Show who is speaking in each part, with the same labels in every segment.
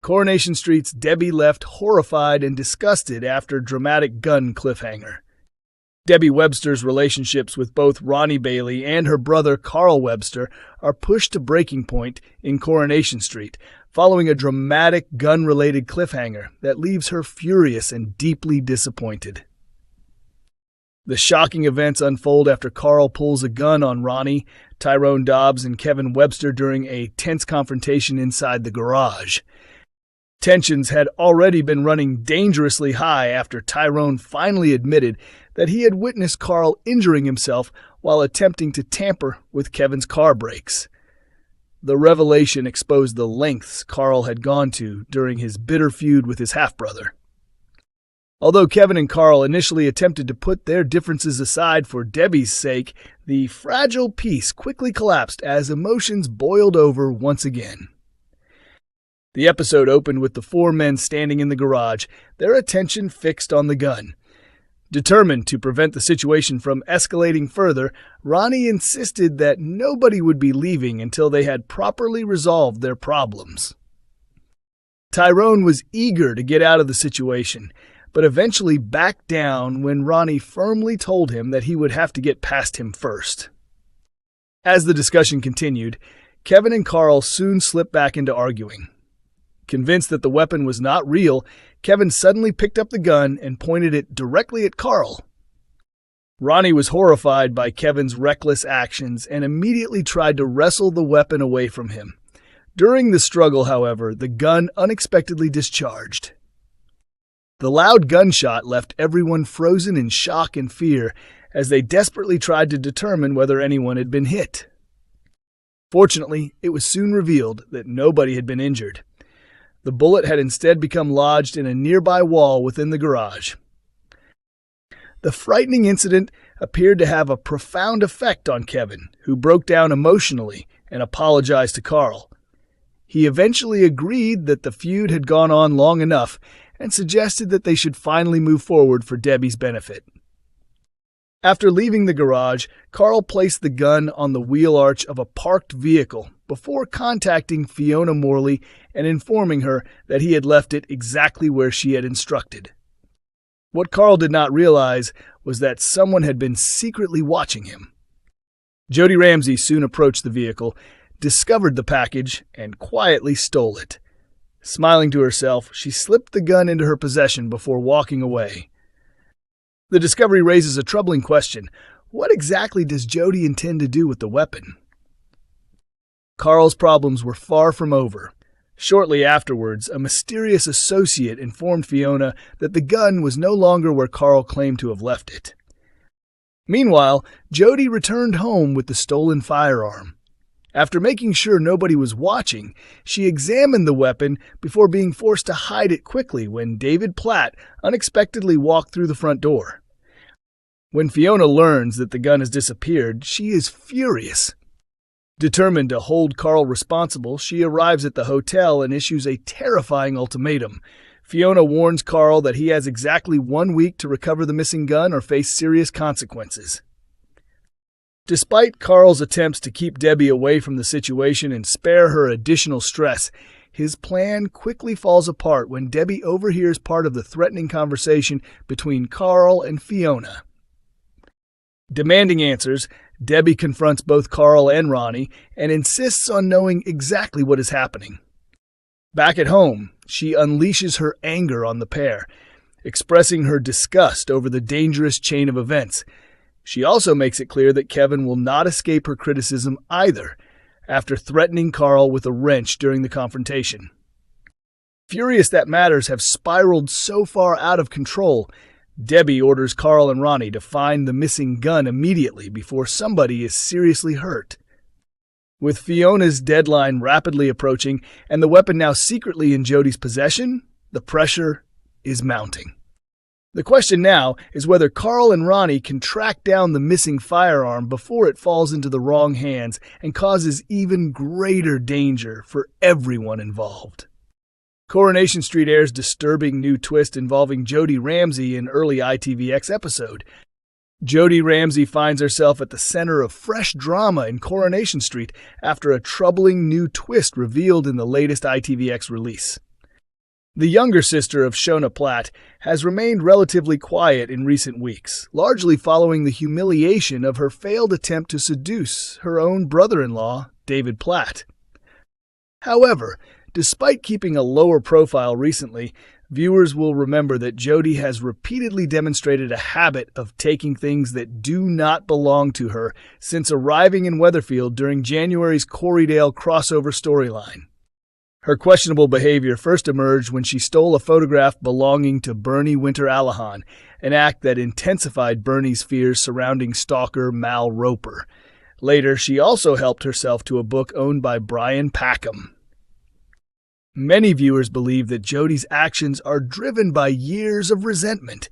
Speaker 1: Coronation Street's Debbie left horrified and disgusted after dramatic gun cliffhanger. Debbie Webster's relationships with both Ronnie Bailey and her brother Carl Webster are pushed to breaking point in Coronation Street, following a dramatic gun-related cliffhanger that leaves her furious and deeply disappointed. The shocking events unfold after Carl pulls a gun on Ronnie, Tyrone Dobbs, and Kevin Webster during a tense confrontation inside the garage. Tensions had already been running dangerously high after Tyrone finally admitted that he had witnessed Carl injuring himself while attempting to tamper with Kevin's car brakes. The revelation exposed the lengths Carl had gone to during his bitter feud with his half-brother. Although Kevin and Carl initially attempted to put their differences aside for Debbie's sake, the fragile peace quickly collapsed as emotions boiled over once again. The episode opened with the four men standing in the garage, their attention fixed on the gun. Determined to prevent the situation from escalating further, Ronnie insisted that nobody would be leaving until they had properly resolved their problems. Tyrone was eager to get out of the situation, but eventually backed down when Ronnie firmly told him that he would have to get past him first. As the discussion continued, Kevin and Carl soon slipped back into arguing. Convinced that the weapon was not real, Kevin suddenly picked up the gun and pointed it directly at Carl. Ronnie was horrified by Kevin's reckless actions and immediately tried to wrestle the weapon away from him. During the struggle, however, the gun unexpectedly discharged. The loud gunshot left everyone frozen in shock and fear as they desperately tried to determine whether anyone had been hit. Fortunately, it was soon revealed that nobody had been injured. The bullet had instead become lodged in a nearby wall within the garage. The frightening incident appeared to have a profound effect on Kevin, who broke down emotionally and apologized to Carl. He eventually agreed that the feud had gone on long enough and suggested that they should finally move forward for Debbie's benefit. After leaving the garage, Carl placed the gun on the wheel arch of a parked vehicle before contacting Fiona Morley and informing her that he had left it exactly where she had instructed. What Carl did not realize was that someone had been secretly watching him. Jodie Ramsey soon approached the vehicle, discovered the package, and quietly stole it. Smiling to herself, she slipped the gun into her possession before walking away. The discovery raises a troubling question. What exactly does Jodie intend to do with the weapon? Carl's problems were far from over. Shortly afterwards, a mysterious associate informed Fiona that the gun was no longer where Carl claimed to have left it. Meanwhile, Jodie returned home with the stolen firearm. After making sure nobody was watching, she examined the weapon before being forced to hide it quickly when David Platt unexpectedly walked through the front door. When Fiona learns that the gun has disappeared, she is furious. Determined to hold Carl responsible, she arrives at the hotel and issues a terrifying ultimatum. Fiona warns Carl that he has exactly 1 week to recover the missing gun or face serious consequences. Despite Carl's attempts to keep Debbie away from the situation and spare her additional stress, his plan quickly falls apart when Debbie overhears part of the threatening conversation between Carl and Fiona. Demanding answers, Debbie confronts both Carl and Ronnie and insists on knowing exactly what is happening. Back at home, she unleashes her anger on the pair, expressing her disgust over the dangerous chain of events. She also makes it clear that Kevin will not escape her criticism either, after threatening Carl with a wrench during the confrontation. Furious that matters have spiraled so far out of control, Debbie orders Carl and Ronnie to find the missing gun immediately before somebody is seriously hurt. With Fiona's deadline rapidly approaching and the weapon now secretly in Jodie's possession, the pressure is mounting. The question now is whether Carl and Ronnie can track down the missing firearm before it falls into the wrong hands and causes even greater danger for everyone involved. Coronation Street airs disturbing new twist involving Jodie Ramsey in early ITVX episode. Jodie Ramsey finds herself at the center of fresh drama in Coronation Street after a troubling new twist revealed in the latest ITVX release. The younger sister of Shona Platt has remained relatively quiet in recent weeks, largely following the humiliation of her failed attempt to seduce her own brother-in-law, David Platt. However, despite keeping a lower profile recently, viewers will remember that Jodie has repeatedly demonstrated a habit of taking things that do not belong to her since arriving in Weatherfield during January's Corriedale crossover storyline. Her questionable behavior first emerged when she stole a photograph belonging to Bernie Winter-Allahan, an act that intensified Bernie's fears surrounding stalker Mal Roper. Later, she also helped herself to a book owned by Brian Packham. Many viewers believe that Jodie's actions are driven by years of resentment.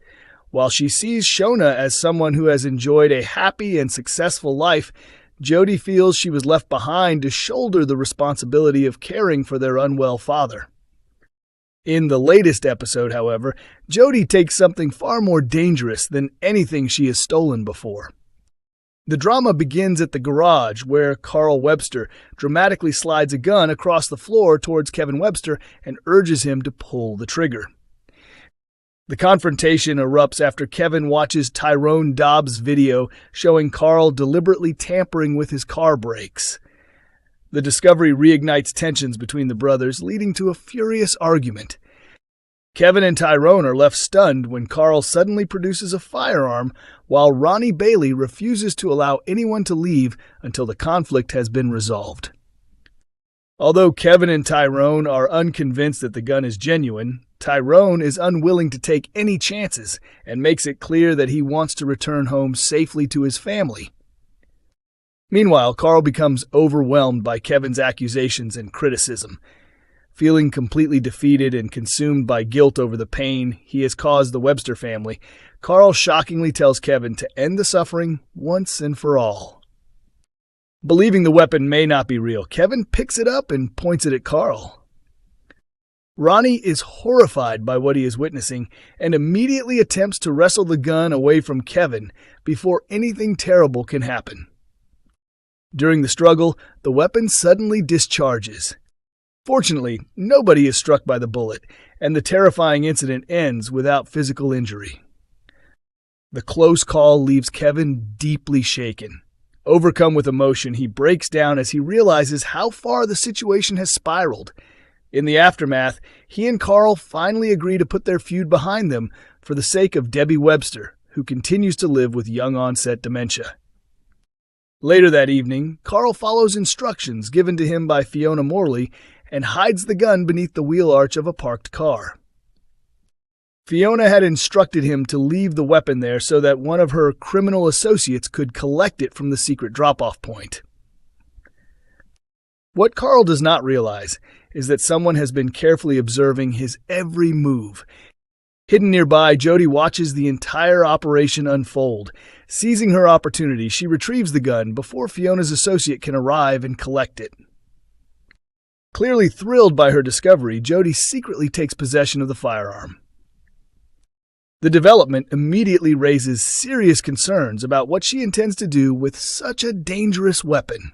Speaker 1: While she sees Shona as someone who has enjoyed a happy and successful life, Jodie feels she was left behind to shoulder the responsibility of caring for their unwell father. In the latest episode, however, Jodie takes something far more dangerous than anything she has stolen before. The drama begins at the garage, where Carl Webster dramatically slides a gun across the floor towards Kevin Webster and urges him to pull the trigger. The confrontation erupts after Kevin watches Tyrone Dobbs' video showing Carl deliberately tampering with his car brakes. The discovery reignites tensions between the brothers, leading to a furious argument. Kevin and Tyrone are left stunned when Carl suddenly produces a firearm, while Ronnie Bailey refuses to allow anyone to leave until the conflict has been resolved. Although Kevin and Tyrone are unconvinced that the gun is genuine, Tyrone is unwilling to take any chances and makes it clear that he wants to return home safely to his family. Meanwhile, Carl becomes overwhelmed by Kevin's accusations and criticism. Feeling completely defeated and consumed by guilt over the pain he has caused the Webster family, Carl shockingly tells Kevin to end the suffering once and for all. Believing the weapon may not be real, Kevin picks it up and points it at Carl. Ronnie is horrified by what he is witnessing and immediately attempts to wrestle the gun away from Kevin before anything terrible can happen. During the struggle, the weapon suddenly discharges. Fortunately, nobody is struck by the bullet, and the terrifying incident ends without physical injury. The close call leaves Kevin deeply shaken. Overcome with emotion, he breaks down as he realizes how far the situation has spiraled. In the aftermath, he and Carl finally agree to put their feud behind them for the sake of Debbie Webster, who continues to live with young-onset dementia. Later that evening, Carl follows instructions given to him by Fiona Morley and hides the gun beneath the wheel arch of a parked car. Fiona had instructed him to leave the weapon there so that one of her criminal associates could collect it from the secret drop-off point. What Carl does not realize is that someone has been carefully observing his every move. Hidden nearby, Jodie watches the entire operation unfold. Seizing her opportunity, she retrieves the gun before Fiona's associate can arrive and collect it. Clearly thrilled by her discovery, Jodie secretly takes possession of the firearm. The development immediately raises serious concerns about what she intends to do with such a dangerous weapon.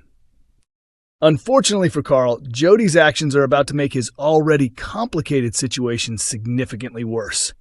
Speaker 1: Unfortunately for Carl, Jodie's actions are about to make his already complicated situation significantly worse.